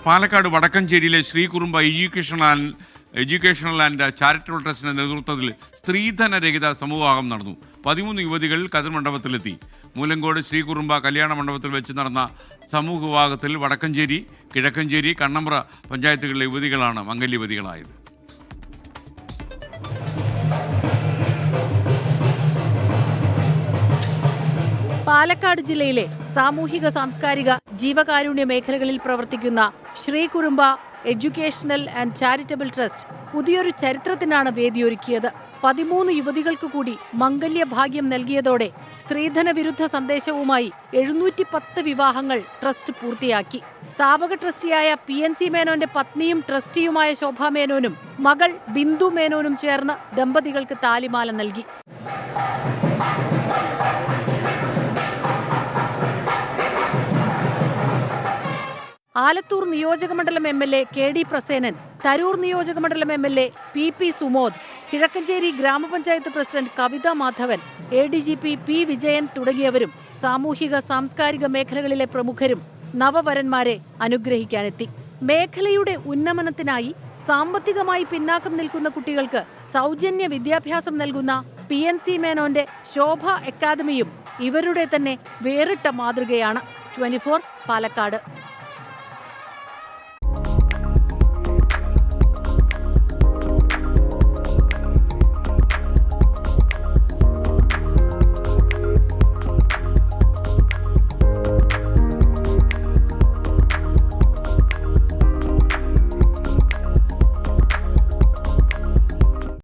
പാലക്കാട് വടക്കഞ്ചേരിയിലെ Sreekurumba educational and charitable ട്രസ്റ്റിന്റെ നേതൃത്വത്തിൽ സ്ത്രീധനരഹിത സമൂഹം നടന്നു. 13 യുവതികൾ കതിർ മണ്ഡപത്തിലെത്തി. മൂലങ്കോട് ശ്രീകുറുമ്പ കല്യാണ മണ്ഡപത്തിൽ വെച്ച് നടന്ന സമൂഹ വിവാഹത്തിൽ വടക്കഞ്ചേരി, കിഴക്കഞ്ചേരി, കണ്ണമ്പ്ര പഞ്ചായത്തുകളിലെ യുവതികളാണ് മംഗല്യവതികളായത്. പാലക്കാട് ജില്ലയിലെ സാമൂഹിക സാംസ്കാരിക ജീവകാരുണ്യ മേഖലകളിൽ പ്രവർത്തിക്കുന്ന Sreekurumba educational and charitable trust പുതിയൊരു ചരിത്രത്തിനാണ് വേദിയൊരുക്കിയത്. 13 യുവതികൾക്ക് കൂടി മംഗല്യഭാഗ്യം നൽകിയതോടെ സ്ത്രീധന വിരുദ്ധ സന്ദേശവുമായി 710 വിവാഹങ്ങൾ ട്രസ്റ്റ് പൂർത്തിയാക്കി. സ്ഥാപക ട്രസ്റ്റിയായ PNC മേനോന്റെ പത്നിയും ട്രസ്റ്റിയുമായ ശോഭാ മേനോനും മകൾ ബിന്ദു മേനോനും ചേർന്ന് ദമ്പതികൾക്ക് താലിമാല നൽകി. ആലത്തൂർ നിയോജകമണ്ഡലം MLA KD പ്രസേനൻ, തരൂർ നിയോജകമണ്ഡലം MLA PP സുമോദ്, കിഴക്കഞ്ചേരി ഗ്രാമപഞ്ചായത്ത് പ്രസിഡന്റ് കവിത മാധവൻ, ADGP P വിജയൻ തുടങ്ങിയവരും സാമൂഹിക സാംസ്കാരിക മേഖലകളിലെ പ്രമുഖരും നവവരന്മാരെ അനുഗ്രഹിക്കാനെത്തി. മേഖലയുടെ ഉന്നമനത്തിനായി സാമ്പത്തികമായി പിന്നാക്കം നിൽക്കുന്ന കുട്ടികൾക്ക് സൗജന്യ വിദ്യാഭ്യാസം നൽകുന്ന PNC മേനോന്റെ ശോഭ അക്കാദമിയും ഇവരുടെ തന്നെ വേറിട്ട മാതൃകയാണ്. 24 പാലക്കാട്.